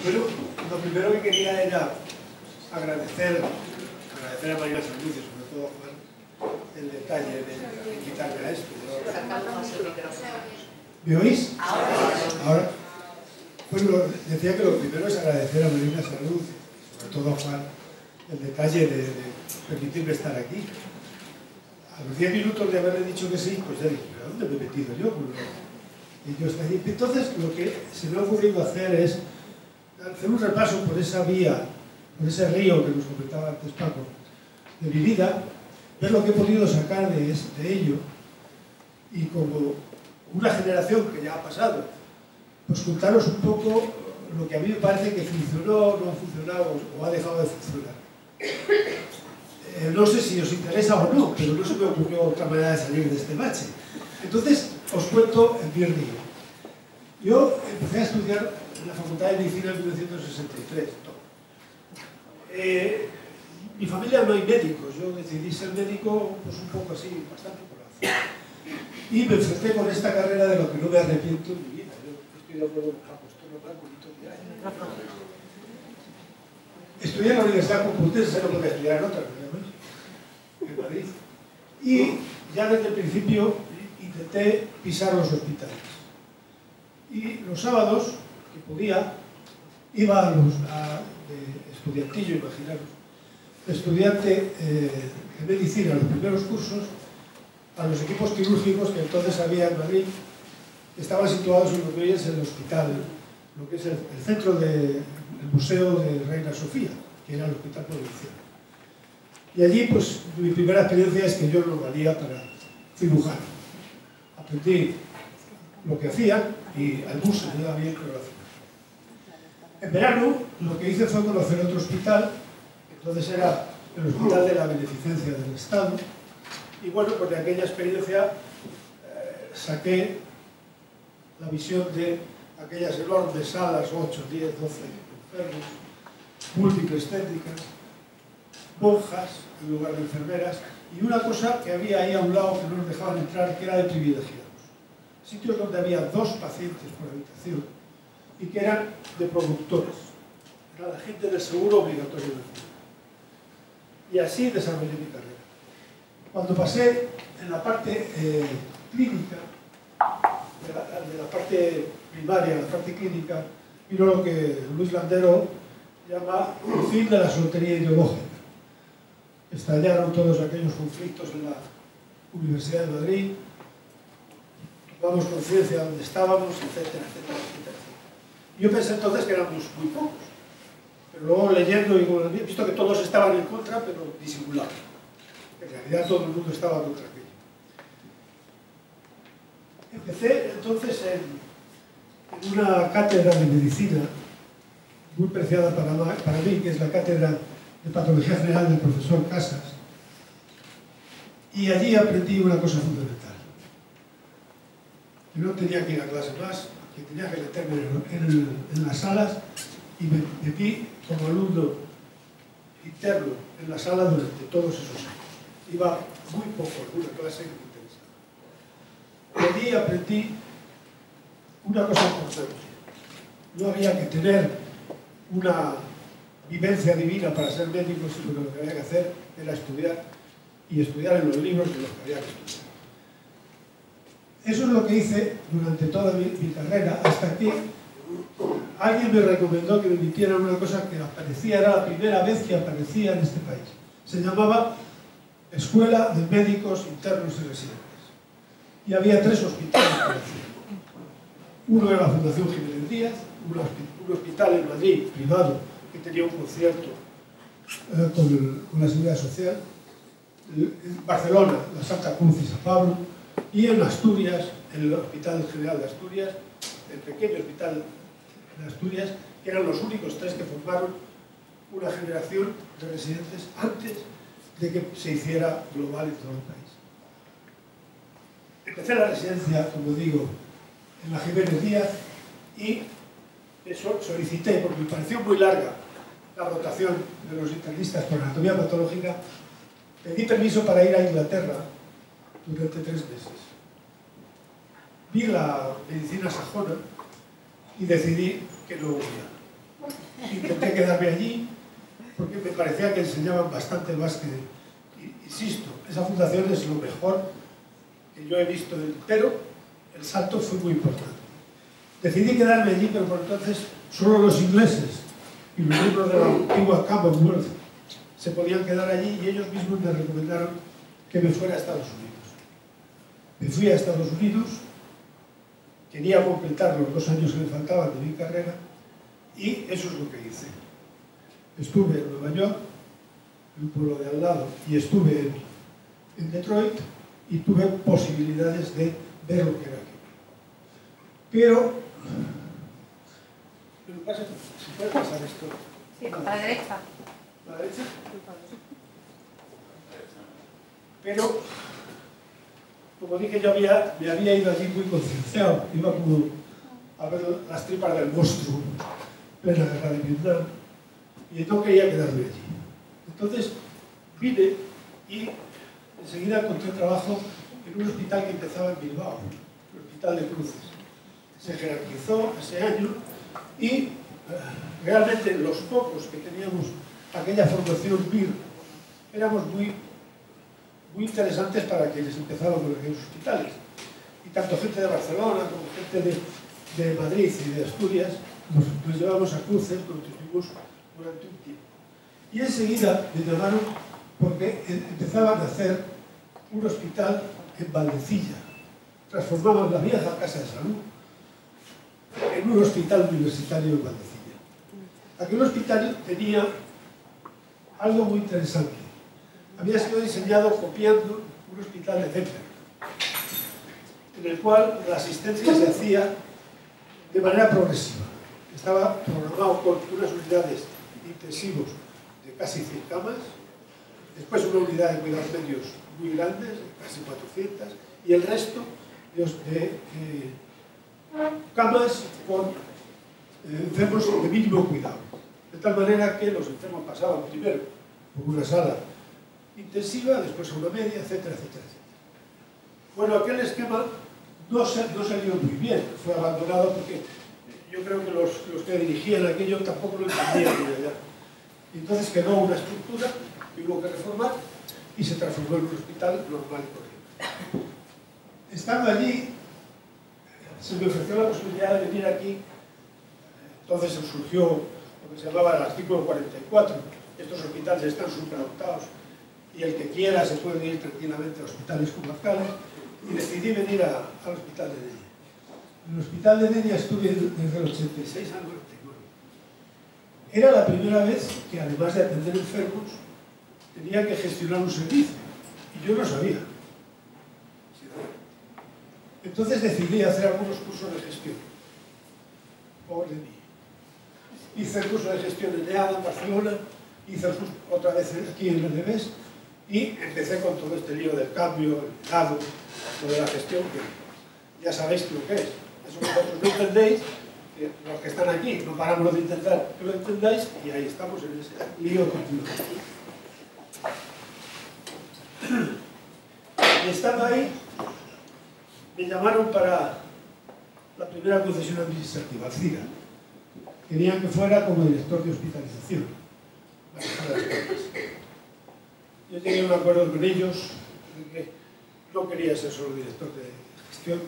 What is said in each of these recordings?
Bueno, lo primero que quería era agradecer a Marina Sanlúcar, sobre todo a Juan, el detalle de quitarme a esto. ¿Me oís? Ahora. Bueno, decía que lo primero es agradecer a Marina Sanlúcar, sobre todo a Juan, el detalle de permitirme estar aquí. A los 10 minutos de haberle dicho que sí, pues ya dije, ¿pero dónde me he metido yo? Y yo estaba allí. Entonces, lo que se me ha ocurrido hacer es hacer un repaso por esa vía, por ese río que nos comentaba antes Paco, de mi vida, ver lo que he podido sacar de ello, y como una generación que ya ha pasado, pues contaros un poco lo que a mí me parece que funcionó, no ha funcionado o ha dejado de funcionar. No sé si os interesa o no, pero no se me ocurrió otra manera de salir de este bache. Entonces, os cuento el mi río. Yo empecé a estudiar en la Facultad de Medicina en 1963. Mi familia no hay médicos, yo decidí ser médico pues un poco así, bastante por azar. Y me enfrenté con esta carrera de lo que no me arrepiento en mi vida. Yo estoy de acuerdo con Apostolo Blanco y todo. Estudié en la Universidad Complutense, no podía estudiar en otra, en Madrid. Y ya desde el principio intenté pisar los hospitales. Y los sábados, que podía, iba de estudiantillo, imaginaros, de estudiante de medicina, los primeros cursos, a los equipos quirúrgicos que entonces había en Madrid, que estaban situados en lo que hoy es el hospital, lo que es el centro del Museo de Reina Sofía, que era el hospital provincial. Y allí, pues, mi primera experiencia es que yo no valía para cirujano. Aprendí lo que hacían y al bus se me iba bien, pero lo hacía. En verano, lo que hice fue conocer otro hospital, entonces era el Hospital de la Beneficencia del Estado, y bueno, pues de aquella experiencia saqué la visión de aquellas enormes salas, 8, 10, 12 enfermos, múltiples técnicas, monjas en lugar de enfermeras, y una cosa que había ahí a un lado que no nos dejaban entrar, que era de privilegiados. Sitios donde había 2 pacientes por habitación y que eran de productores. Era la gente del seguro obligatorio de vida. Y así desarrollé mi carrera. Cuando pasé en la parte clínica, de la parte primaria, la parte clínica, vino lo que Luis Landero llama el fin de la soltería ideológica. Estallaron todos aquellos conflictos en la Universidad de Madrid, tomamos conciencia de dónde estábamos, etcétera, etcétera, etcétera. Yo pensé entonces que éramos muy pocos, pero luego leyendo y he visto que todos estaban en contra, pero disimulados. En realidad todo el mundo estaba contra aquello. Empecé entonces en una cátedra de medicina muy preciada para mí, que es la cátedra de Patología General del profesor Casas, y allí aprendí una cosa fundamental. Yo no tenía que ir a clase más, que tenía que meterme en las salas, y me metí como alumno interno en la sala durante todos esos años. Iba muy poco a alguna clase que me interesaba. Y allí aprendí una cosa importante. No había que tener una vivencia divina para ser médico, sino que lo que había que hacer era estudiar, y estudiar en los libros de los que había que estudiar. Eso es lo que hice durante toda mi carrera, hasta que alguien me recomendó que me emitiera una cosa que aparecía, era la primera vez que aparecía en este país. Se llamaba Escuela de Médicos Internos y Residentes. Y había 3 hospitales para hacer. Uno era la Fundación Jiménez Díaz, un hospital en Madrid, privado, que tenía un concierto con la Seguridad Social, en Barcelona, la Santa Cruz y San Pablo, y en Asturias, el Hospital General de Asturias, el pequeño Hospital de Asturias, que eran los únicos 3 que formaron una generación de residentes antes de que se hiciera global en todo el país. Empecé la residencia, como digo, en la Jiménez Díaz, y eso solicité, porque me pareció muy larga la rotación de los internistas por anatomía patológica. Pedí permiso para ir a Inglaterra durante 3 meses. Vi la medicina sajona y decidí que no volvía. intenté quedarme allí porque me parecía que enseñaban bastante más que... Insisto, esa fundación es lo mejor que yo he visto, pero el salto fue muy importante. Decidí quedarme allí, pero por entonces solo los ingleses y los miembros de la antigua Commonwealth se podían quedar allí y ellos mismos me recomendaron que me fuera a Estados Unidos. Me fui a Estados Unidos, quería completar los 2 años que me faltaban de mi carrera y eso es lo que hice. Estuve en Nueva York, en un pueblo de al lado, y estuve en Detroit y tuve posibilidades de ver lo que era aquí. Pero, ¿se puede pasar esto? Sí, a la derecha. ¿A la derecha? Pero, como dije, yo me había ido allí muy concienciado, iba como a ver las tripas del monstruo, plena guerra de Vietnam, y no quería quedarme allí. Entonces vine y enseguida encontré trabajo en un hospital que empezaba en Bilbao, el Hospital de Cruces. Se jerarquizó ese año y realmente los pocos que teníamos aquella formación MIR éramos muy interesantes para quienes empezaban con aquellos hospitales. Y tanto gente de Barcelona como gente de Madrid y de Asturias nos llevamos a Cruces, donde estuvimos durante un tiempo. Y enseguida me llamaron porque empezaban a hacer un hospital en Valdecilla. Transformaban la vieja casa de salud en un hospital universitario en Valdecilla. Aquel hospital tenía algo muy interesante. Había sido diseñado copiando un hospital de Denver, en el cual la asistencia se hacía de manera progresiva. Estaba programado con unas unidades intensivos de casi 100 camas, después una unidad de cuidados medios muy grandes, de casi 400, y el resto de camas con enfermos de mínimo cuidado. De tal manera que los enfermos pasaban primero por una sala intensiva, después a una media, etcétera, etcétera, etcétera. Bueno, aquel esquema no salió muy bien, fue abandonado porque yo creo que los que dirigían aquello tampoco lo entendían muy allá. Y entonces quedó una estructura que hubo que reformar y se transformó en un hospital normal y corriente. Estando allí, se me ofreció la posibilidad de venir aquí. Entonces surgió lo que se llamaba el artículo 44. Estos hospitales están superdotados y el que quiera se puede ir tranquilamente a hospitales comarcales, y decidí venir al hospital de Denia. En el hospital de Denia estuve desde el 86 al 99. Era la primera vez que, además de atender enfermos, tenía que gestionar un servicio, y yo no sabía. Entonces decidí hacer algunos cursos de gestión. Pobre mí. Hice el curso de gestión en EADA, en Barcelona, hice el curso otra vez aquí en LDBs, y empecé con todo este lío del cambio, el dado, lo de la gestión, que ya sabéis lo que es. Eso vosotros no entendéis, que los que están aquí no paramos de intentar que lo entendáis, y ahí estamos en ese lío continuo. Y estando ahí, me llamaron para la primera concesión administrativa, CIRA. Querían que fuera como director de hospitalización. Yo llegué a un acuerdo con ellos de que no quería ser solo director de gestión,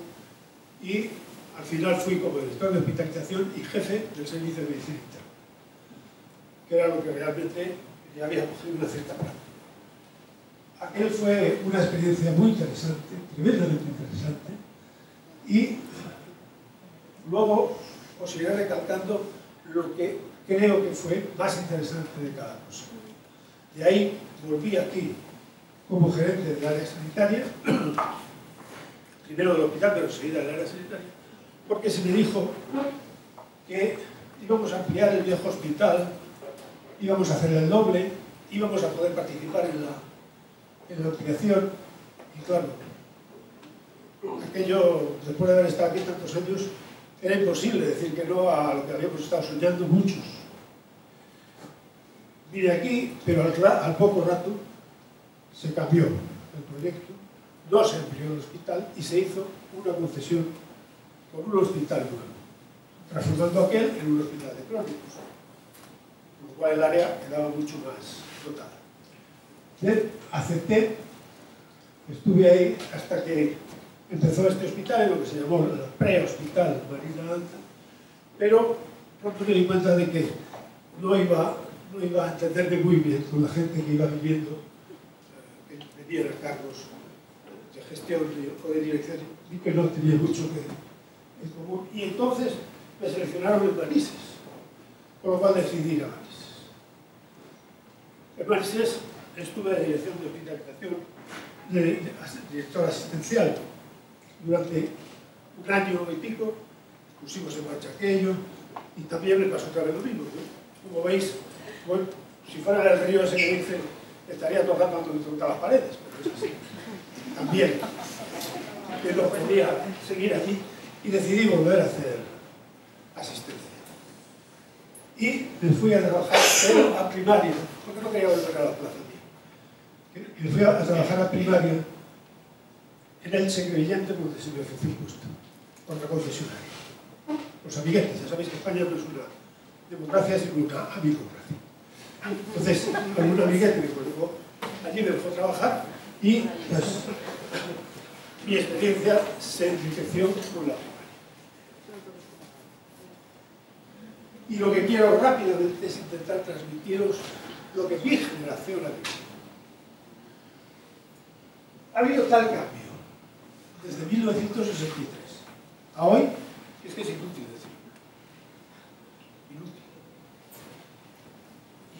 y al final fui como director de hospitalización y jefe del servicio de medicina interna, que era lo que realmente ya había cogido una cierta práctica. Aquel fue una experiencia muy interesante, tremendamente interesante, y luego os iré recalcando lo que creo que fue más interesante de cada cosa. De ahí volví aquí como gerente del área sanitaria, primero del hospital, pero enseguida del área sanitaria, porque se me dijo que íbamos a ampliar el viejo hospital, íbamos a hacer el doble, íbamos a poder participar en la ampliación, y claro, aquello, después de haber estado aquí tantos años, era imposible decir que no a lo que habíamos estado soñando muchos. Vine aquí, pero al poco rato se cambió el proyecto, no se amplió el hospital y se hizo una concesión con un hospital nuevo, transformando aquel en un hospital de crónicos. con lo cual el área quedaba mucho más dotada. Acepté, estuve ahí hasta que empezó este hospital, en lo que se llamó el pre-hospital Marina Alta, pero pronto me di cuenta de que no iba a entenderme muy bien con la gente que iba viviendo, que tenía cargos de gestión o de dirección, y que no tenía mucho en común. Y entonces me seleccionaron en Manises, con lo cual decidí ir a Manises. En Manises estuve de dirección de hospitalización, de director asistencial, durante un año y pico. Pusimos en marcha aquello, y también me pasó otra vez lo mismo, ¿no? Como veis, bueno, si fuera el río ese que dice, estaría todo el rato contra las paredes, pero es así. También, que no podía seguir aquí, y decidí volver a hacer asistencia. Y me fui a trabajar, pero a primaria, porque no quería volver a la plaza mía. Y me fui a trabajar a primaria en el Crevillente, donde se me ofreció un puesto, contra concesionario. Los amiguetes, ya sabéis que España no es una democracia, sino una amigocracia. Entonces, con un amiguete me colocó, allí me dejó trabajar, y pues, mi experiencia se enriqueció con la primaria. Y lo que quiero rápidamente es intentar transmitiros lo que mi generación ha vivido. Ha habido tal cambio desde 1963 a hoy, que es inútil decirlo. Inútil.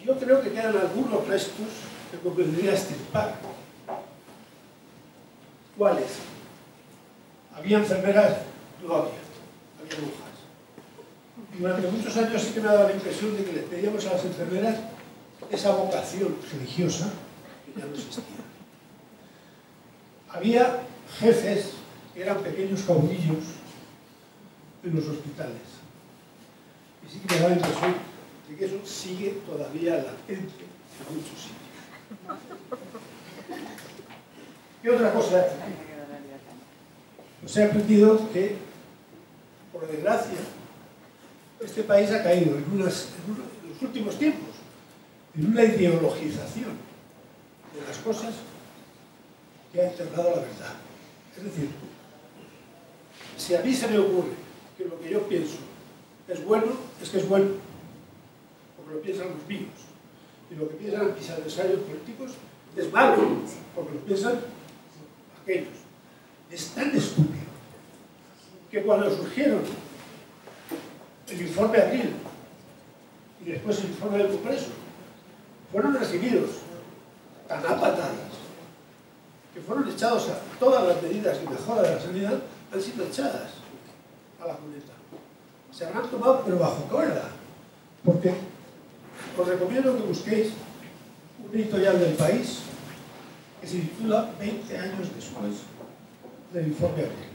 Y yo creo que quedan algunos restos que convendría extirpar. ¿Cuáles? ¿Había enfermeras? No había. Había monjas. Y durante muchos años sí que me ha dado la impresión de que les pedíamos a las enfermeras esa vocación religiosa que ya no existía. Había jefes que eran pequeños caudillos en los hospitales. Y sí que me da la impresión de que eso sigue todavía latente en muchos sitios. ¿Qué otra cosa? Pues he aprendido que, por desgracia, este país ha caído en los últimos tiempos en una ideologización de las cosas que ha enterrado la verdad. Es decir, si a mí se me ocurre que lo que yo pienso es bueno, es que es bueno, porque lo piensan los míos. Y lo que piensan mis adversarios políticos es malo, porque lo piensan aquellos. Es tan estúpido que cuando surgieron el informe Abril y después el informe del Congreso, fueron recibidos tan a patadas que fueron echados a todas las medidas de mejora de la sanidad, han sido echadas a la cuneta. Se habrán tomado, pero bajo cuerda, porque os recomiendo que busquéis un editorial del País que se titula 20 años después del informe Abril.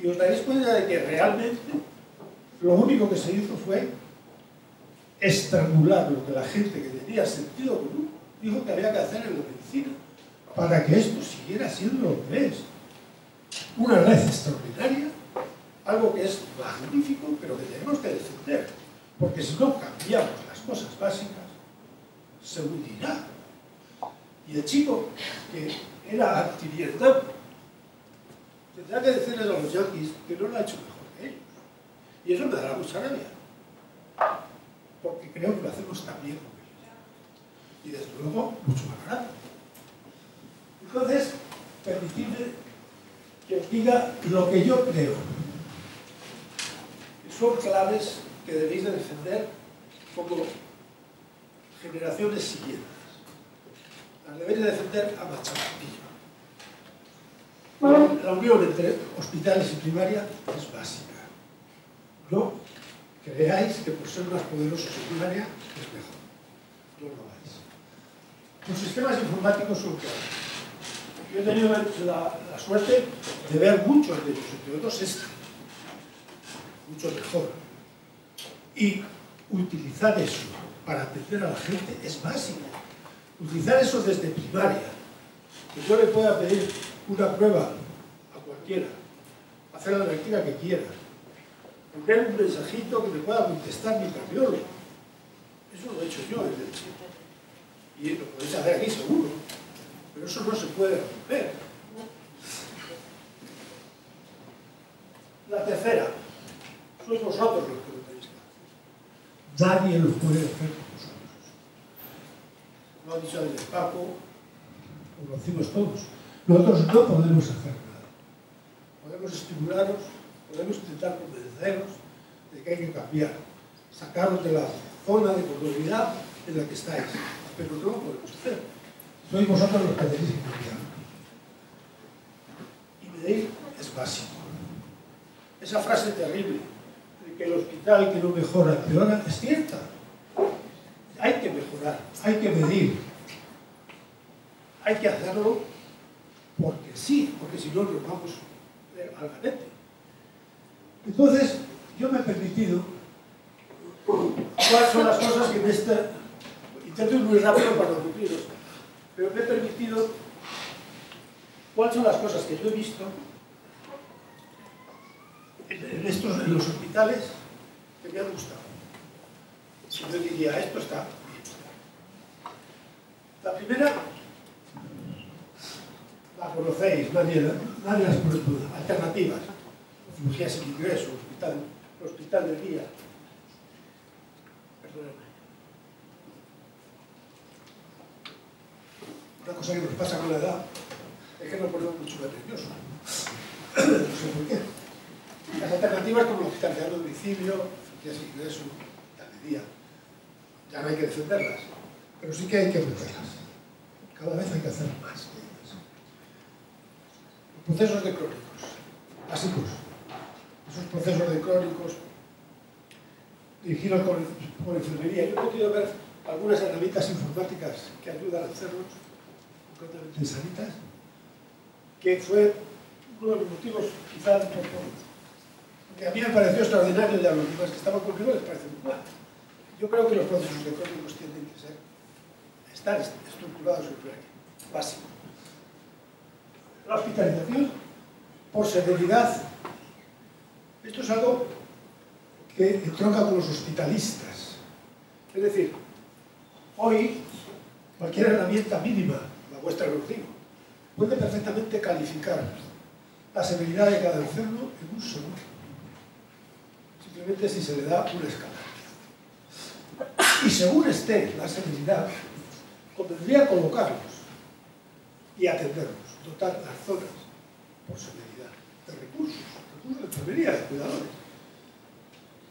Y os daréis cuenta de que realmente lo único que se hizo fue estrangular lo que la gente que tenía sentido común dijo que había que hacer en la medicina para que esto siguiera siendo lo que es. Una red extraordinaria, algo que es magnífico, pero que tenemos que defender, porque si no cambiamos las cosas básicas, se hundirá. Y el chico que era anti-Vietnam tendrá que decirles a los yanquis que no lo ha hecho mejor que ellos. Y eso me dará mucha rabia, porque creo que lo hacemos tan bien como ellos. Y desde luego, mucho más barato. Entonces, permitidme que os diga lo que yo creo que son claves que debéis de defender como generaciones siguientes. Las debéis de defender a machacatillo. La unión entre hospitales y primaria es básica. No creáis que por ser más poderosos en primaria es mejor. No lo vais. Los sistemas informáticos son claves. Yo he tenido la suerte de ver muchos de ellos, entre otros este, mucho mejor. Y utilizar eso para atender a la gente es básico. Utilizar eso desde primaria. Que yo le pueda pedir una prueba a cualquiera, hacer la lectura que quiera, poner un mensajito que me pueda contestar mi cardiólogo, Eso lo he hecho yo desde el sitio. Y lo podéis hacer aquí seguro. Pero eso no se puede romper. La tercera. Sois vosotros los que lo tenéis que hacer. Nadie lo puede hacer por vosotros. Lo ha dicho antes Paco, lo decimos todos. Nosotros no podemos hacer nada. Podemos estimularos, podemos intentar convenceros de que hay que cambiar, sacaros de la zona de comodidad en la que estáis, pero no lo podemos hacer. Sois vosotros los que tenéis que cambiar. Y medir es básico. Esa frase terrible de que el hospital que no mejora empeora es cierta. Hay que mejorar, hay que medir, hay que hacerlo porque sí, porque si no nos vamos al garete. Entonces, yo me he permitido cuáles son las cosas que en esta... Intento ir muy rápido para no cumpliros, pero me he permitido cuáles son las cosas que yo he visto en los hospitales que me han gustado. Si yo diría, esto está bien. La primera, la conocéis, nadie las pone, alternativas. Cirugía sin ingreso, hospital de día. Perdóname. Una cosa que nos pasa con la edad es que nos ponemos mucho más nerviosos. No sé por qué. Las alternativas como la hospitalidad de domicilio, cirugía sin ingreso, hospital de día, ya no hay que defenderlas, pero sí que hay que meterlas. Cada vez hay que hacer más de ellas. Los procesos de crónicos, básicos. Esos procesos de crónicos dirigidos por enfermería. Yo he podido ver algunas herramientas informáticas que ayudan a hacerlos, concretamente en Sanitas, que fue uno de los motivos, quizás, que a mí me pareció extraordinario y a los demás que estaban conmigo les parece muy mal. Yo creo que los procesos de crónicos tienen que estar estructurados en plan básico. La hospitalización por severidad. Esto es algo que entronca con los hospitalistas. Es decir, hoy cualquier herramienta mínima, la vuestra lo digo, puede perfectamente calificar la severidad de cada enfermo en un segundo. Simplemente si se le da una escala. Y según esté la severidad, convendría colocarlos y atenderlos, dotar las zonas por severidad de recursos de enfermería, de cuidadores.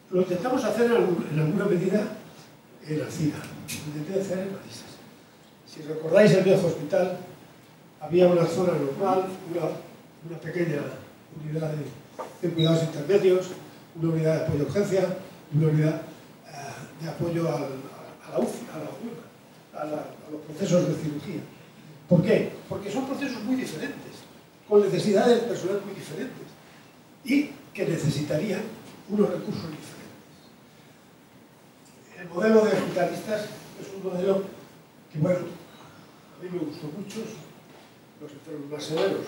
Lo intentamos hacer en alguna medida en Alcira, lo intenté hacer en Manises. Si recordáis el viejo hospital, había una zona normal, una pequeña unidad de cuidados intermedios, una unidad de apoyo a urgencia, una unidad de apoyo a la UCI, a los procesos de cirugía. ¿Por qué? Porque son procesos muy diferentes, con necesidades del personal muy diferentes y que necesitarían unos recursos diferentes. El modelo de hospitalistas es un modelo que, bueno, a mí me gustó mucho, los enfermos más severos,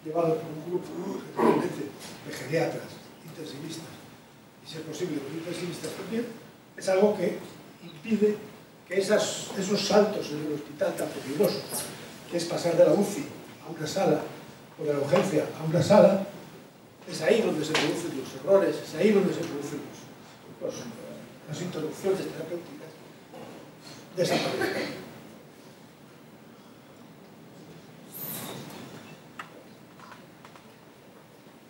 llevados por un grupo generalmente de geriatras, intensivistas, y si es posible los intensivistas también, es algo que impide que esos saltos en el hospital tan peligrosos, que es pasar de la UCI a una sala, o de la urgencia a una sala, es ahí donde se producen los errores, es ahí donde se producen las interrupciones terapéuticas, desaparecen.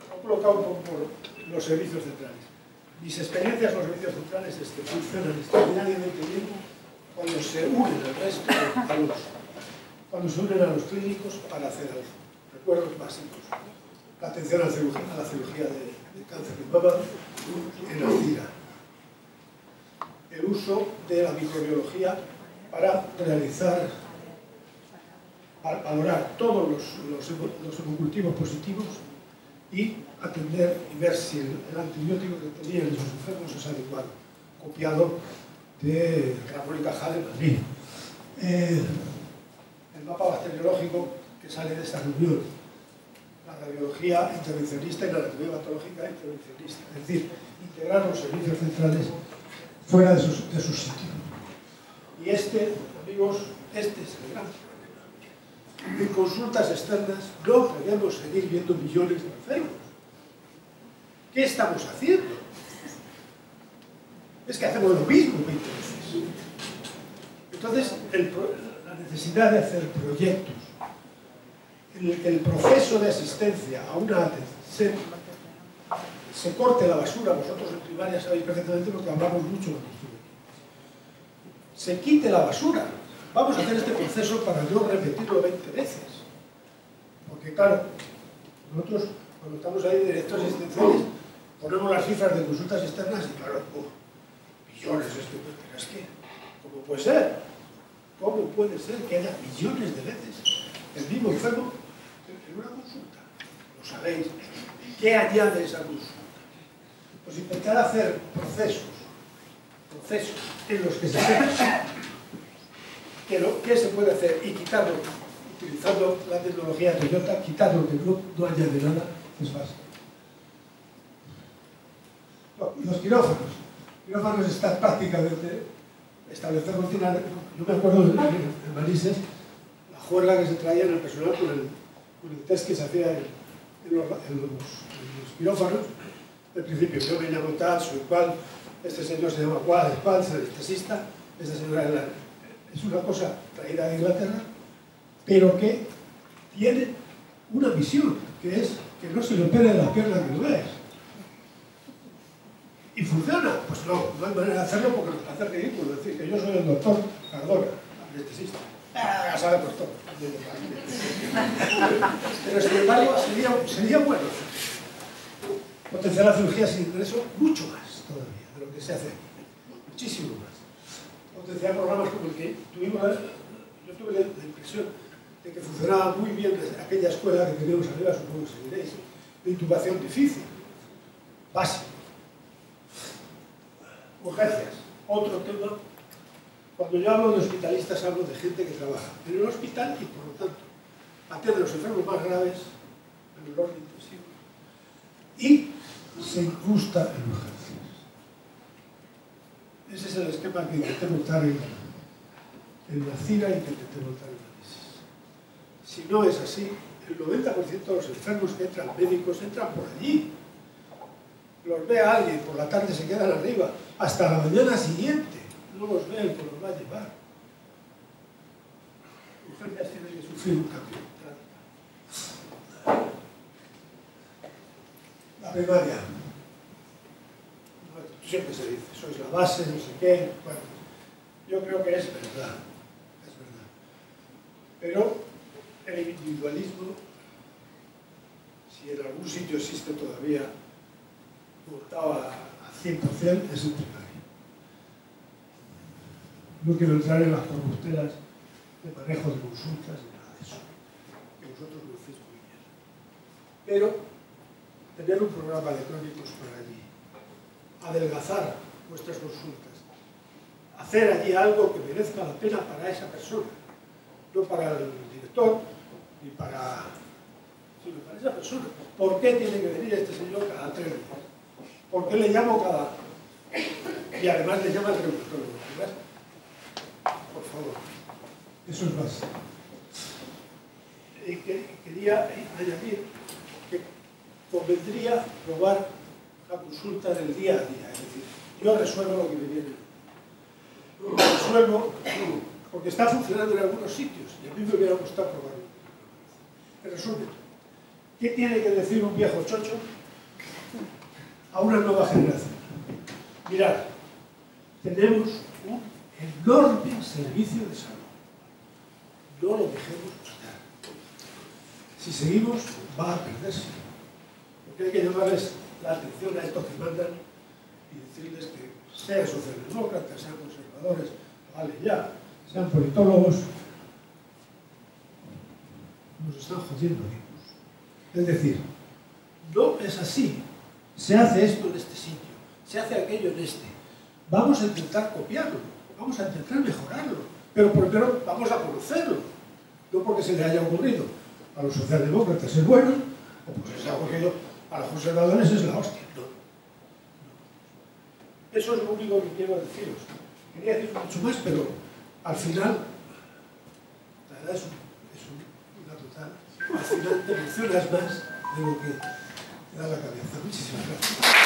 He colocado un poco los servicios centrales. Mis experiencias con los servicios centrales es que funcionan extraordinariamente bien cuando se unen al resto de los, cuando se unen a los clínicos para hacer recuerdos básicos. La atención a la cirugía de cáncer de mama en Alcira. El uso de la microbiología para valorar todos los hemocultivos positivos y atender y ver si el antibiótico que tenían esos enfermos es adecuado, copiado de Ramón y Cajal de Madrid. El mapa bacteriológico que sale de esa reunión, la radiología intervencionista y la anatomía patológica intervencionista, es decir, integrar los servicios centrales fuera de sus sitios. Y este, amigos, este es el gran problema. En consultas externas no podemos seguir viendo millones de enfermos. ¿Qué estamos haciendo? Es que hacemos lo mismo 20 veces. Entonces, la necesidad de hacer proyectos en el que el proceso de asistencia a una atención se corte la basura, vosotros en primaria sabéis perfectamente porque hablamos mucho cuando estuve aquí. Se quite la basura. Vamos a hacer este proceso para no repetirlo 20 veces. Porque claro, nosotros cuando estamos ahí directores asistenciales ponemos las cifras de consultas externas y claro, millones, pero es que, ¿cómo puede ser? ¿Cómo puede ser que haya millones de veces el mismo enfermo en una consulta? Lo sabéis. ¿Qué añade esa consulta? Pues intentar hacer procesos en los que se sepa qué se puede hacer y quitarlo, utilizando la tecnología Toyota, quitar lo que no añade nada, es básico. Los quirófanos están prácticamente establecer rutina. Yo me acuerdo en Manises, la juerga que se traía en el personal con el test que se hacía en los quirófanos. Al principio, yo me llamo tal, soy cual, este señor se llama cual, es anestesista, esta señora es una cosa traída de Inglaterra, pero que tiene una misión, que es que no se le opere la pierna que lo ves. ¿Y funciona? Pues no hay manera de hacerlo porque nos hace ridículo decir que yo soy el doctor Cardona, anestesista. Ya sabe por todo. Pero sin embargo, sería bueno potenciar la cirugía sin ingreso mucho más todavía de lo que se hace aquí. Muchísimo más. Potenciar programas como el que tuvimos, yo tuve la impresión de que funcionaba muy bien aquella escuela que teníamos arriba, supongo que seguiréis, de intubación difícil, básico. Urgencias, otro tema. Cuando yo hablo de hospitalistas hablo de gente que trabaja en el hospital y por lo tanto atiende a los enfermos más graves en el orden intensivo y se incrusta en urgencias. Ese es el esquema que intenté montar en la CIRA y que intenté montar en la crisis. Si no es así, el 90% de los enfermos que entran médicos entran por allí. Los ve a alguien, por la tarde se quedan arriba, hasta la mañana siguiente. No los ve el que los va a llevar. Urgencias tienen que sufrir un cambio radical. La primaria. Siempre se dice, sois la base, no sé qué. Bueno, yo creo que es verdad. Es verdad. Pero el individualismo, si en algún sitio existe todavía, montado a 100%, es el primario. No quiero entrar en las corruptelas de manejo de consultas ni nada de eso, que vosotros lo hacéis muy bien. Pero tener un programa de crónicos para allí, adelgazar vuestras consultas, hacer allí algo que merezca la pena para esa persona, no para el director, ni para... sino para esa persona. ¿Por qué tiene que venir este señor cada 3 días? ¿Por qué le llamo cada...? Y además le llama el reumatólogo, ¿verdad? Por favor. Eso es básico. Quería añadir que convendría probar la consulta del día a día. Es decir, yo resuelvo lo que me viene. Lo resuelvo porque está funcionando en algunos sitios y a mí me hubiera gustado probarlo. En resumen, ¿qué tiene que decir un viejo chocho a una nueva generación? Mirad, tenemos un enorme servicio de salud. No lo dejemos quitar. Si seguimos, va a perderse. Porque hay que llamarles la atención a estos que mandan y decirles que sean socialdemócratas, sean conservadores, vale ya, sean politólogos, nos están jodiendo vivos. Es decir, no es así. Se hace esto en este sitio, se hace aquello en este. Vamos a intentar copiarlo, vamos a intentar mejorarlo, pero primero vamos a conocerlo, no porque se le haya ocurrido a los socialdemócratas es bueno, o porque se le ha ocurrido a los conservadores es la hostia. No. Eso es lo único que quiero deciros. Quería decir mucho más, pero al final, la verdad es una total, al final te emocionas más de lo que te da la cabeza. Muchísimas gracias.